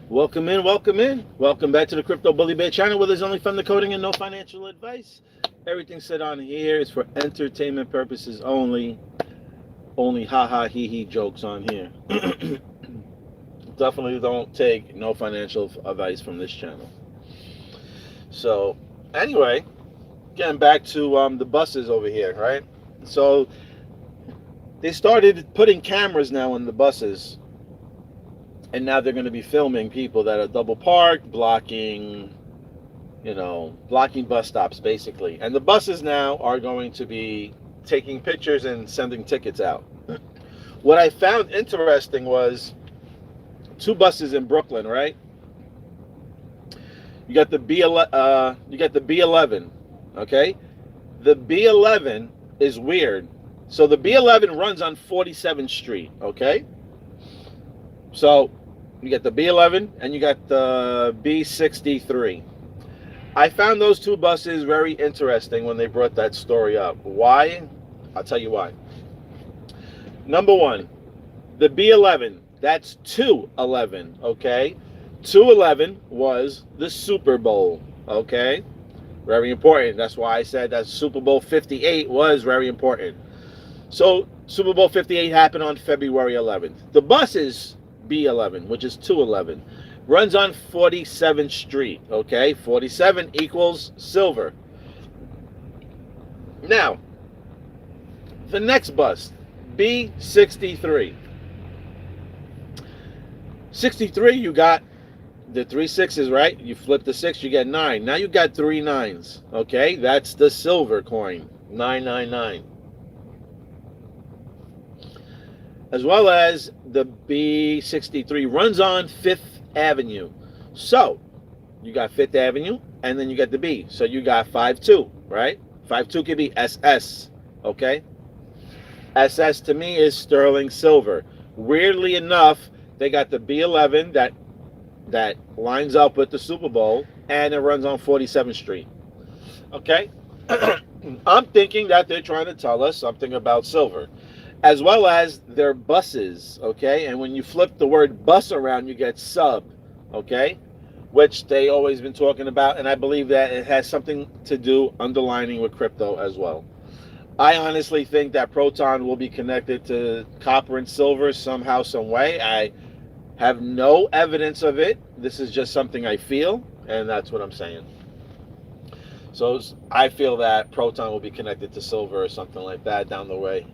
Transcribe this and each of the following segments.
Welcome in, welcome in. Welcome back to the Crypto Bully Bear channel where there's only fun decoding and no financial advice. Everything said on here is for entertainment purposes only. Only ha hee hee jokes on here. Definitely don't take no financial advice from this channel. So, anyway, getting back to the buses over here, right? So, they started putting cameras now in the buses, and now they're going to be filming people that are double parked, blocking bus stops basically. And the buses now are going to be taking pictures and sending tickets out. What I found interesting was two buses in Brooklyn, right? You got the B11, okay? The B11 is weird. So the B11 runs on 47th Street, okay? So you got the B11 and you got the B63. I found those two buses very interesting when they brought that story up. Why? I'll tell you why. Number one, the B11, that's 211, okay? 211 was the Super Bowl, okay? Very important. That's why I said that Super Bowl 58 was very important. So Super Bowl 58 happened on February 11th. The bus is B11, which is 211, runs on 47th Street, okay? 47 equals silver. Now, the next bus, B63. 63, you got the 3 6s, right? You flip the 6, you get 9. Now you got 3 9s, okay? That's the silver coin, 999. As well as the B63 runs on 5th Avenue. So, you got 5th Avenue, and then you got the B. So you got 52, right? 52 could be SS, okay? SS to me is sterling silver. Weirdly enough, they got the B11 that lines up with the Super Bowl, and it runs on 47th Street. Okay? I'm thinking that they're trying to tell us something about silver, as well as their buses, okay? And when you flip the word bus around, you get sub, okay? Which they always been talking about, and I believe that it has something to do underlining with crypto as well. I honestly think that Proton will be connected to copper and silver somehow, some way. I have no evidence of it. This is just something I feel, and that's what I'm saying. So I feel that Proton will be connected to silver or something like that down the way.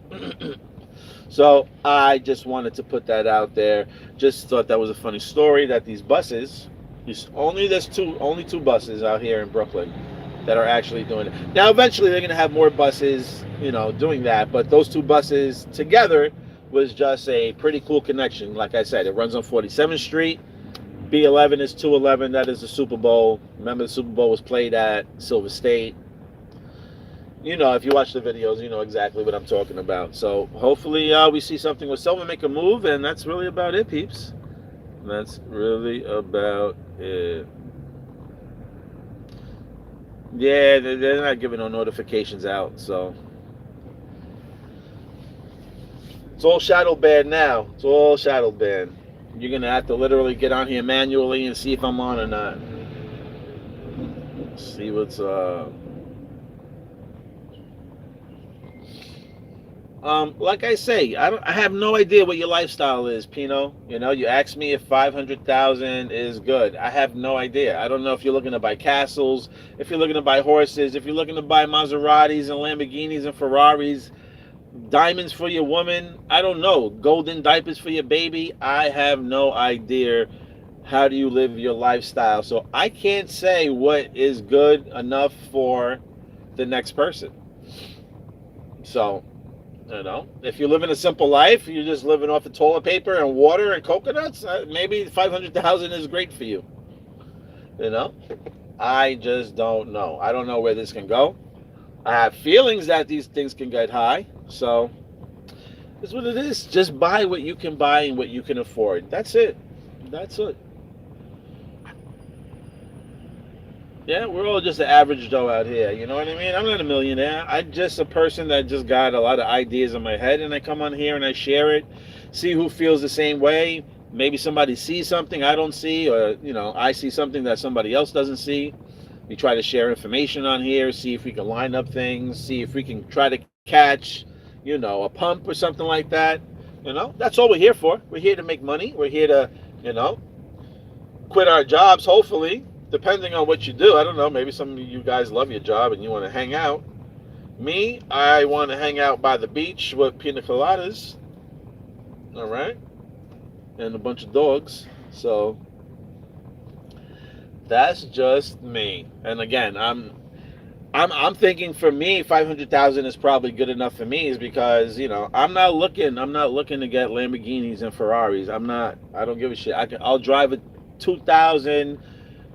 So I just wanted to put that out there. Just thought that was a funny story that these buses, there's only two buses out here in Brooklyn that are actually doing it. Now eventually they're going to have more buses, doing that, but those two buses together was just a pretty cool connection. Like I said, it runs on 47th Street. B11 is 211. That is the Super Bowl. Remember, the Super Bowl was played at Silver State. If you watch the videos, you know exactly what I'm talking about. So hopefully we see something with Silver make a move, and that's really about it, peeps. That's really about it. Yeah, they're not giving no notifications out, so it's all shadow banned now. It's all shadow banned. You're gonna have to literally get on here manually and see if I'm on or not. See what's like I say, I have no idea what your lifestyle is, Pino. You asked me if 500,000 is good. I have no idea. I don't know if you're looking to buy castles, if you're looking to buy horses, if you're looking to buy Maseratis and Lamborghinis and Ferraris, diamonds for your woman. I don't know. Golden diapers for your baby. I have no idea. How do you live your lifestyle? So I can't say what is good enough for the next person. So, if you're living a simple life, you're just living off of toilet paper and water and coconuts, maybe 500,000 is great for you. I just don't know. I don't know where this can go. I have feelings that these things can get high. So, it's what it is. Just buy what you can buy and what you can afford. That's it. That's it. Yeah, we're all just an average Joe out here. You know what I mean? I'm not a millionaire. I'm just a person that just got a lot of ideas in my head, and I come on here and I share it, see who feels the same way. maybe somebody sees something I don't see, or I see something that somebody else doesn't see. We try to share information on here, see if we can line up things, see if we can try to catch, a pump or something like that. That's all we're here for. We're here to make money. We're here to, you know, quit our jobs, hopefully, depending on what you do. I don't know. Maybe some of you guys love your job and you want to hang out. Me, I want to hang out by the beach with pina coladas. All right. And a bunch of dogs. So that's just me. And again, I'm thinking for me, 500,000 is probably good enough for me, is because I'm not looking to get Lamborghinis and Ferraris. I don't give a shit. I'll drive a 2000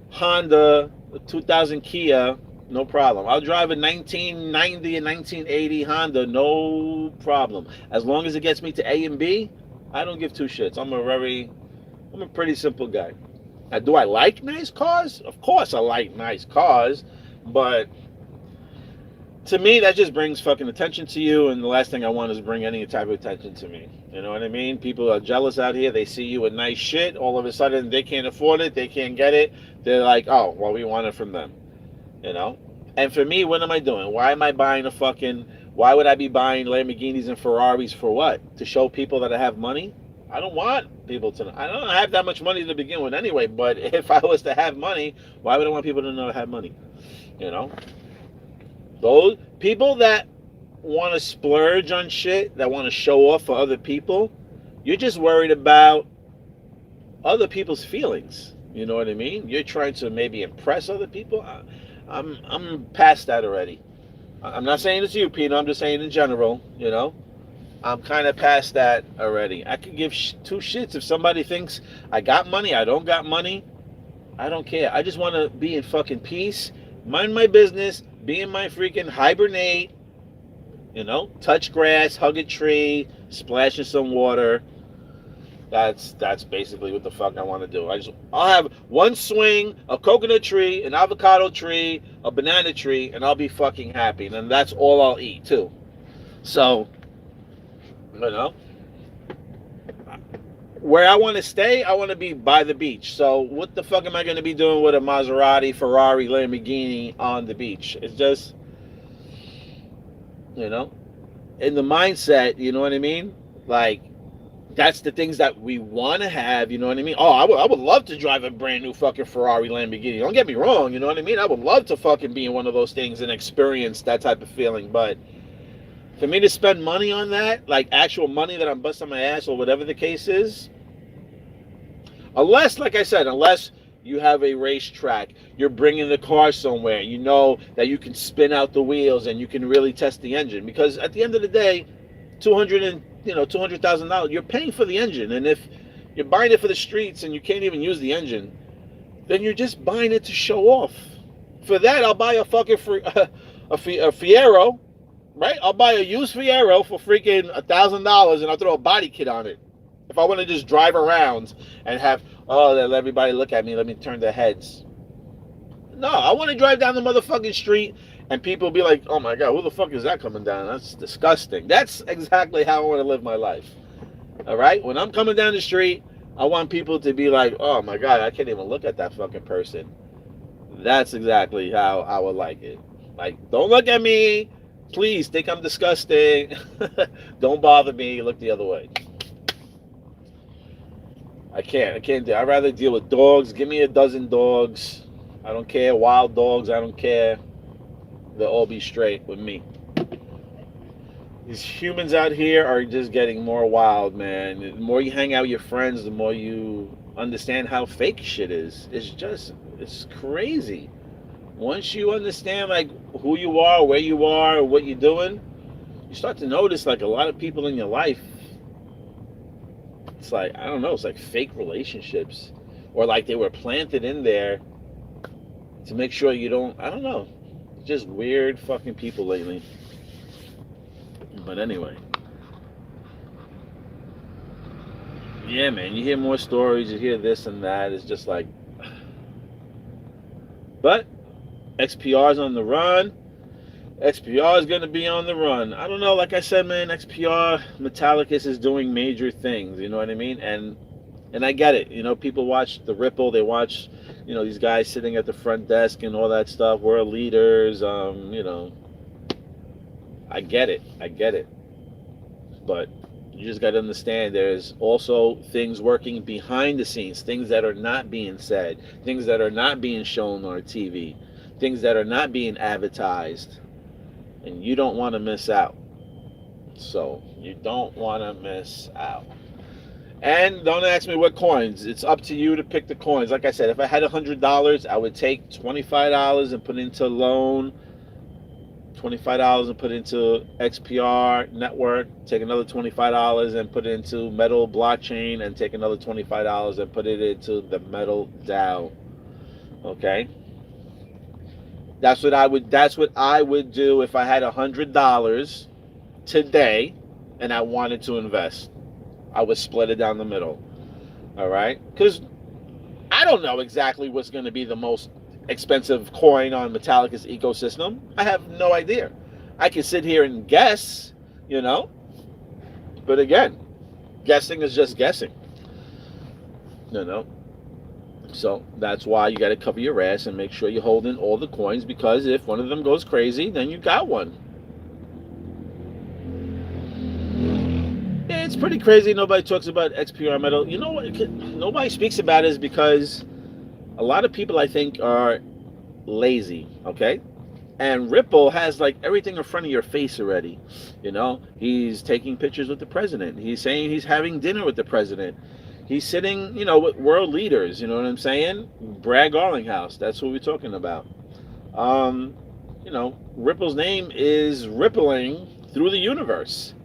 Honda, a 2000 Kia, no problem. I'll drive a 1990 and 1980 Honda, no problem. As long as it gets me to A and B, I don't give two shits. I'm a pretty simple guy. Now, do I like nice cars? Of course I like nice cars, but to me, that just brings fucking attention to you, and the last thing I want is bring any type of attention to me. You know what I mean? People are jealous out here. They see you with nice shit. All of a sudden, they can't afford it. They can't get it. They're like, oh, well, we want it from them. And for me, what am I doing? Why would I be buying Lamborghinis and Ferraris for what? To show people that I have money? I don't want people to know. I don't have that much money to begin with anyway, but if I was to have money, why would I want people to know I have money? Those people that want to splurge on shit, that want to show off for other people, you're just worried about other people's feelings. You know what I mean? You're trying to maybe impress other people. I'm past that already. I'm not saying it's you, Pino. I'm just saying in general. I'm kind of past that already. I could give two shits if somebody thinks I got money, I don't got money. I don't care. I just want to be in fucking peace, mind my business, be in my freaking hibernate, touch grass, hug a tree, splash in some water. That's basically what the fuck I want to do. I'll have one swing, a coconut tree, an avocado tree, a banana tree, and I'll be fucking happy. And then that's all I'll eat too. So, where I want to stay, I want to be by the beach. So what the fuck am I going to be doing with a Maserati, Ferrari, Lamborghini on the beach? It's just, in the mindset, you know what I mean? Like, that's the things that we want to have, you know what I mean? Oh, I would love to drive a brand new fucking Ferrari, Lamborghini. Don't get me wrong, you know what I mean? I would love to fucking be in one of those things and experience that type of feeling, but for me to spend money on that, like actual money that I'm busting my ass or whatever the case is, unless, like I said, unless you have a racetrack, you're bringing the car somewhere, you know that you can spin out the wheels and you can really test the engine. Because at the end of the day, $200,000, you're paying for the engine. And if you're buying it for the streets and you can't even use the engine, then you're just buying it to show off. For that, I'll buy a fucking a Fiero. Right? I'll buy a used Fiero for freaking $1,000 and I'll throw a body kit on it. If I want to just drive around and let everybody look at me, let me turn their heads. No, I want to drive down the motherfucking street and people be like, oh my God, who the fuck is that coming down? That's disgusting. That's exactly how I want to live my life. All right? When I'm coming down the street, I want people to be like, oh my God, I can't even look at that fucking person. That's exactly how I would like it. Like, don't look at me. Please, think I'm disgusting. Don't bother me. Look the other way. I can't do. I'd rather deal with dogs. Give me a dozen dogs. I don't care. Wild dogs, I don't care. They'll all be straight with me. These humans out here are just getting more wild, man. The more you hang out with your friends, the more you understand how fake shit is. It's crazy. Once you understand like who you are, where you are, what you're doing, you start to notice like a lot of people in your life, it's like, I don't know, it's like fake relationships, or like they were planted in there to make sure you don't, I don't know, just weird fucking people lately. But anyway, yeah, man, you hear more stories, you hear this and that, it's just like, but XPR's on the run. XPR is going to be on the run. I don't know. Like I said, man, XPR, Metallicus is doing major things. You know what I mean? And And I get it. People watch the Ripple. They watch, these guys sitting at the front desk and all that stuff. World leaders. I get it. I get it. But you just got to understand there's also things working behind the scenes, things that are not being said, things that are not being shown on TV, things that are not being advertised. And you don't want to miss out. So you don't want to miss out. And don't ask me what coins. It's up to you to pick the coins. Like I said, if I had $100, I would take $25 and put it into loan, $25 and put it into XPR network, take another $25 and put it into Metal blockchain, and take another $25 and put it into the Metal DAO. Okay? That's what I would do if I had $100 today and I wanted to invest. I would split it down the middle. All right? Because I don't know exactly what's going to be the most expensive coin on Metallica's ecosystem. I have no idea. I can sit here and guess, but again, guessing is just guessing. So that's why you got to cover your ass and make sure you're holding all the coins, because if one of them goes crazy, then you got one. It's pretty crazy. Nobody talks about XPR Metal. You know what? Nobody speaks about it is because a lot of people, I think, are lazy, okay? And Ripple has like everything in front of your face already. He's taking pictures with the president. He's saying he's having dinner with the president. He's sitting, with world leaders. You know what I'm saying? Brad Garlinghouse. That's what we're talking about. Ripple's name is rippling through the universe.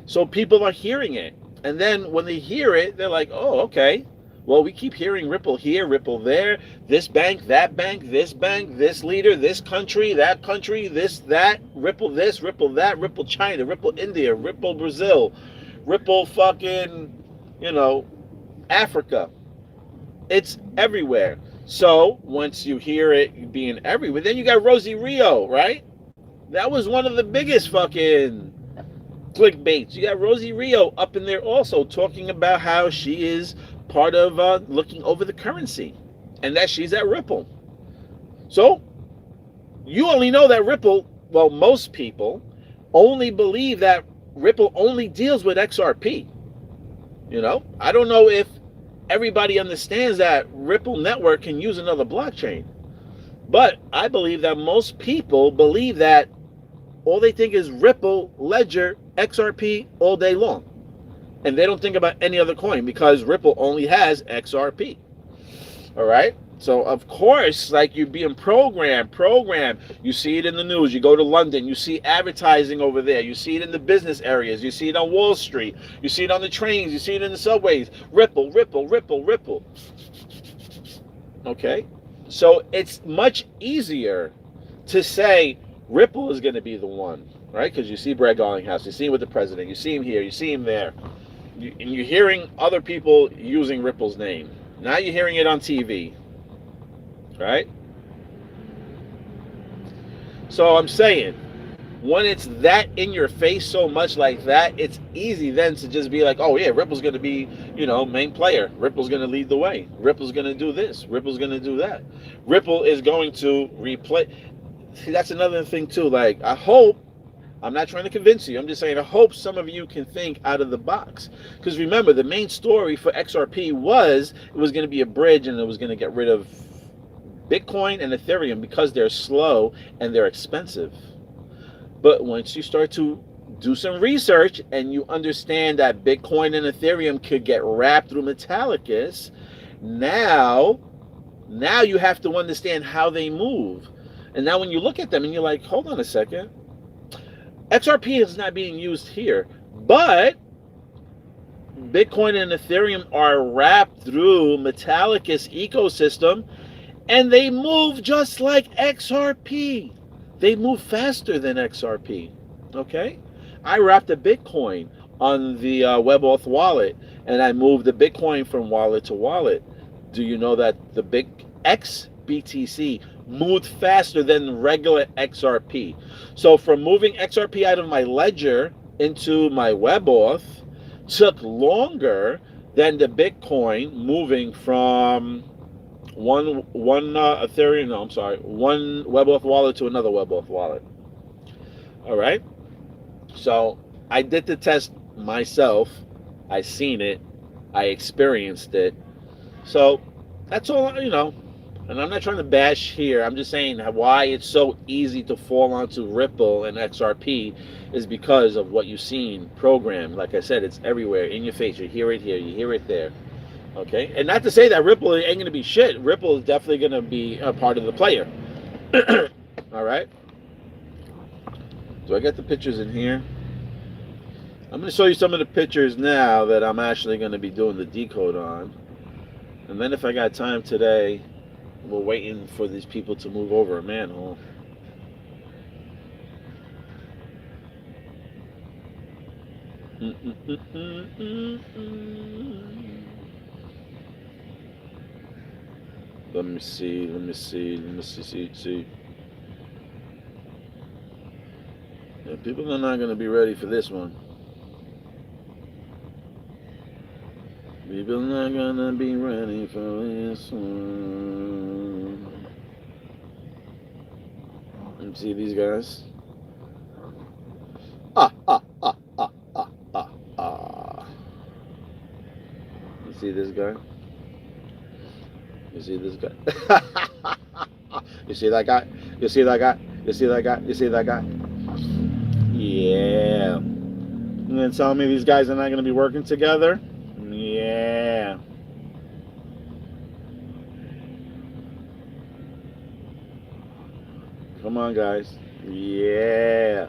So people are hearing it. And then when they hear it, they're like, oh, okay. Well, we keep hearing Ripple here, Ripple there, this bank, this leader, this country, this, that, Ripple this, Ripple that, Ripple China, Ripple India, Ripple Brazil, Ripple fucking, Africa. It's everywhere. So once you hear it being everywhere, then you got Rosie Rio, right? That was one of the biggest fucking clickbaits. You got Rosie Rio up in there also talking about how she is part of looking over the currency and that she's at Ripple. So you only know that Ripple, well, most people only believe that Ripple only deals with XRP. I don't know if everybody understands that Ripple network can use another blockchain, but I believe that most people believe that all they think is Ripple, Ledger, XRP all day long. And they don't think about any other coin because Ripple only has XRP. All right? So, of course, like you're being programmed. You see it in the news. You go to London. You see advertising over there. You see it in the business areas. You see it on Wall Street. You see it on the trains. You see it in the subways. Ripple, Ripple, Ripple, Ripple. Okay? So, it's much easier to say Ripple is going to be the one, right? Because you see Brad Garlinghouse. You see him with the president. You see him here. You see him there. And you're hearing other people using Ripple's name. Now you're hearing it on TV, right? So I'm saying, when it's that in your face so much like that, it's easy then to just be like, oh yeah, Ripple's going to be, main player. Ripple's going to lead the way. Ripple's going to do this. Ripple's going to do that. Ripple is going to replace. See, that's another thing too. Like, I'm not trying to convince you. I'm just saying I hope some of you can think out of the box. Because remember, the main story for XRP was it was going to be a bridge and it was going to get rid of Bitcoin and Ethereum because they're slow and they're expensive. But once you start to do some research and you understand that Bitcoin and Ethereum could get wrapped through Metallicus, now you have to understand how they move. And now when you look at them and you're like, hold on a second. XRP is not being used here, but Bitcoin and Ethereum are wrapped through Metallicus ecosystem, and they move just like XRP. They move faster than XRP, okay? I wrapped a Bitcoin on the WebAuth wallet, and I moved the Bitcoin from wallet to wallet. Do you know that the big XBTC moved faster than regular XRP? So from moving XRP out of my ledger into my WebAuth took longer then the Bitcoin moving from one Ethereum, no, I'm sorry, one WebAuth wallet to another WebAuth wallet. All right. So I did the test myself. I seen it. I experienced it. So that's all, you know. And I'm not trying to bash here. I'm just saying why it's so easy to fall onto Ripple and XRP is because of what you've seen programmed. Like I said, it's everywhere in your face. You hear it here, you hear it there. Okay, and not to say that Ripple ain't going to be shit. Ripple is definitely going to be a part of the player. All right. So I got the pictures in here. I'm going to show you some of the pictures now that I'm actually going to be doing the decode on. And then if I got time today, we're waiting for these people to move over a manhole. Let me see. Yeah, people are not going to be ready for this one. People are not going to be ready for this one. Let me see these guys. You see this guy? You see this guy? You see that guy? You see that guy? You see that guy? You see that guy? Yeah. You gonna tell me these guys are not gonna be working together? Yeah. Come on, guys. Yeah.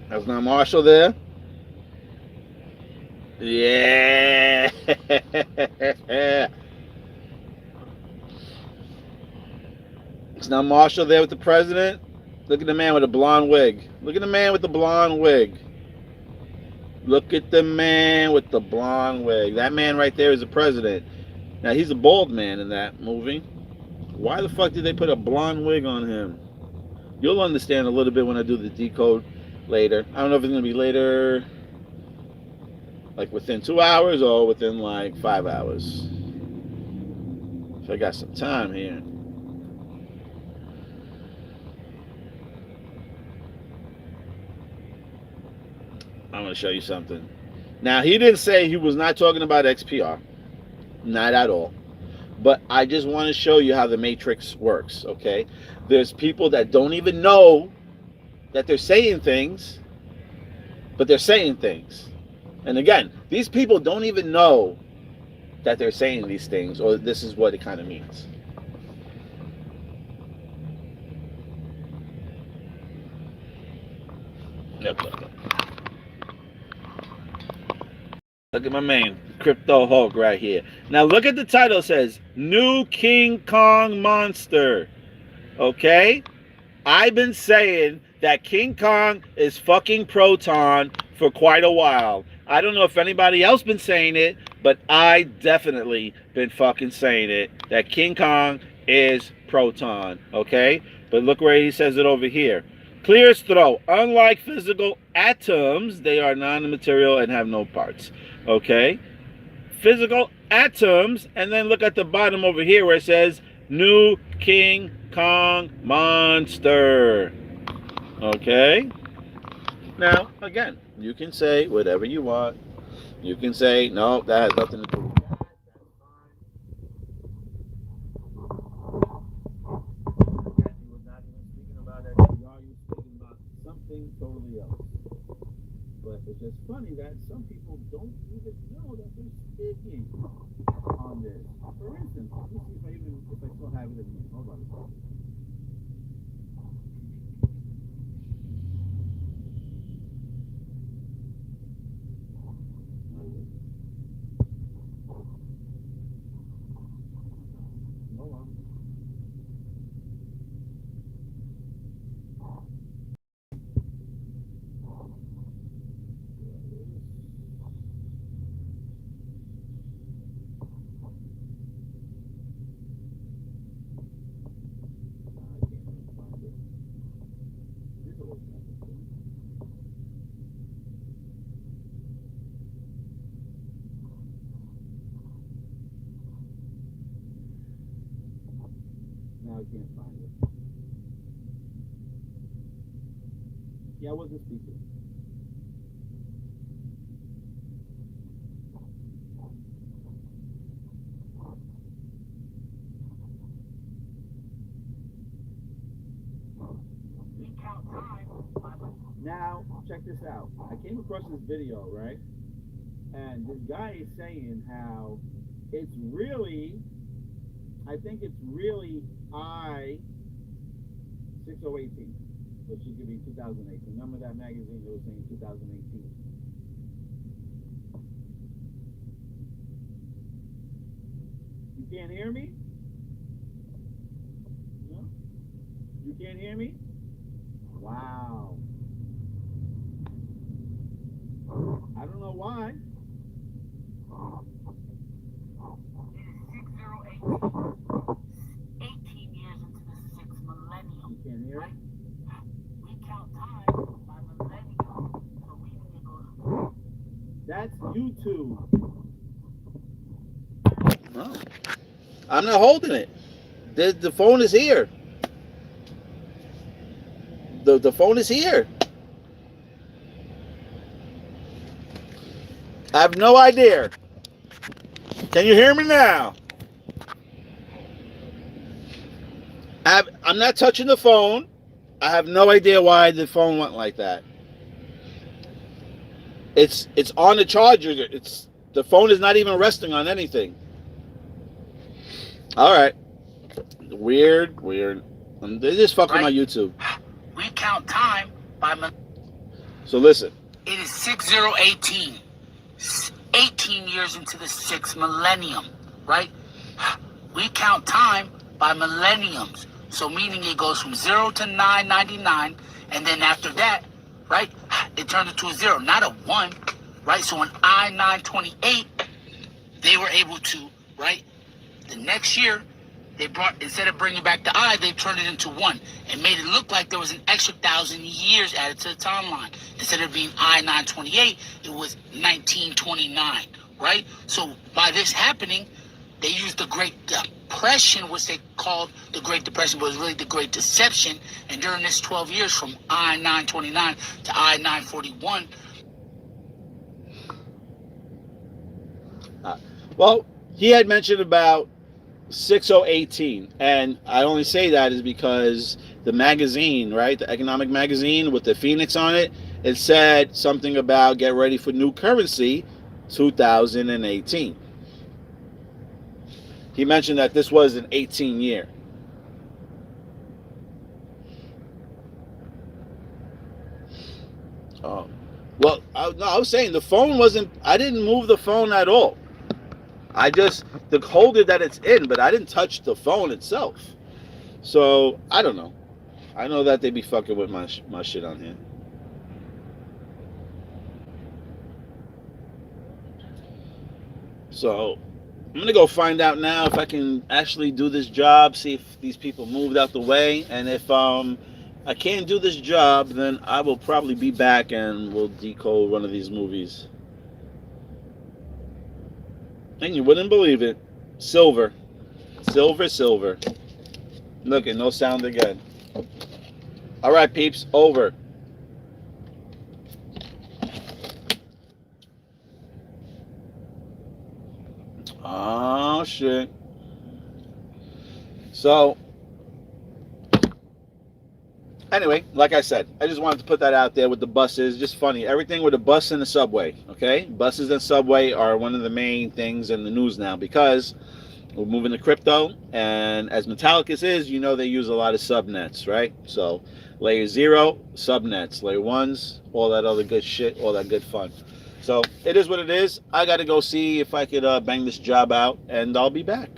That's not Marshall there? Yeah. It's not Marshall there with the president? Look at the man with the blonde wig. Look at the man with the blonde wig. Look at the man with the blonde wig. That man right there is the president. Now, he's a bald man in that movie. Why the fuck did they put a blonde wig on him? You'll understand a little bit when I do the decode later. I don't know if it's going to be later, like within 2 hours or within like 5 hours. If I got some time here. I'm going to show you something. Now, he didn't say he was not talking about XPR. Not at all. But I just want to show you how the matrix works, okay? There's people that don't even know that they're saying things, but they're saying things. And again, these people don't even know that they're saying these things or this is what it kind of means. Look. Look at my man, Crypto Hulk right here. Now look at the title. It says, New King Kong Monster. Okay? I've been saying that King Kong is fucking Proton for quite a while. I don't know if anybody else been saying it, but I definitely been fucking saying it. That King Kong is Proton. Okay? But look where he says it over here. Clear as throw. Unlike physical atoms, they are non-material and have no parts. Okay? Physical atoms, and then look at the bottom over here where it says New King Kong Monster. Okay? Now, again, you can say whatever you want. You can say, no, that has nothing to do with that. You were not even speaking about that. You are speaking about something totally else. But it's just funny that some people don't even know that they're speaking on this. For instance, let me see if I still have it in here. Hold on a second. Hold on. I can't find it. Yeah, I wasn't speaking. Now, check this out. I came across this video, right? And this guy is saying how it's really, I think it's really I-6018, which should be 2018. Remember that magazine that was saying 2018? You can't hear me? No? You can't hear me? Wow. I don't know why. It is 6018. 18 years into the 6th millennium. You can't hear it? We count time by millennium. So meaning it goes. That's YouTube. No. I'm not holding it. The phone is here. The phone is here. I have no idea. Can you hear me now? I'm not touching the phone. I have no idea why the phone went like that. It's on the charger. The phone is not even resting on anything. All right. Weird. They're just fucking my YouTube. We count time by So listen. It is 6018. 18 years into the 6th millennium, right? We count time by millenniums. So meaning it goes from 0 to 999, and then after that, right, it turns into a 0, not a 1, right? So in I-928, they were able to, right, the next year, they brought, instead of bringing back the I, they turned it into 1 and made it look like there was an extra 1,000 years added to the timeline. Instead of being I-928, it was 1929, right? So by this happening, they used the Great Depression, which they called the Great Depression, but it was really the Great Deception. And during this 12 years from I-929 to I-941. Well, he had mentioned about 6018, and I only say that is because the magazine, right, the economic magazine with the phoenix on it, it said something about get ready for new currency 2018. He mentioned that this was an 18 year. Oh, well, I was saying the phone wasn't, I didn't move the phone at all. I just, the holder that it's in, but I didn't touch the phone itself. So, I don't know. I know that they be fucking with my shit on here. So, I'm going to go find out now if I can actually do this job, see if these people moved out the way. And if I can't do this job, then I will probably be back and we'll decode one of these movies. And you wouldn't believe it. Silver. Look, no sound again. All right, peeps, over. Oh, shit. So, anyway, like I said, I just wanted to put that out there with the buses. Just funny. Everything with a bus and a subway, okay? Buses and subway are one of the main things in the news now because we're moving to crypto. And as Metallicus is, you know they use a lot of subnets, right? So layer 0, subnets. Layer 1s, all that other good shit, all that good fun. So it is what it is. I got to go see if I could bang this job out, and I'll be back.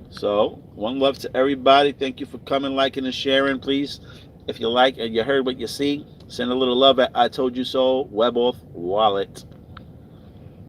So one love to everybody. Thank you for coming, liking, and sharing. Please, if you like and you heard what you see, send a little love at I Told You So, Web Off Wallet.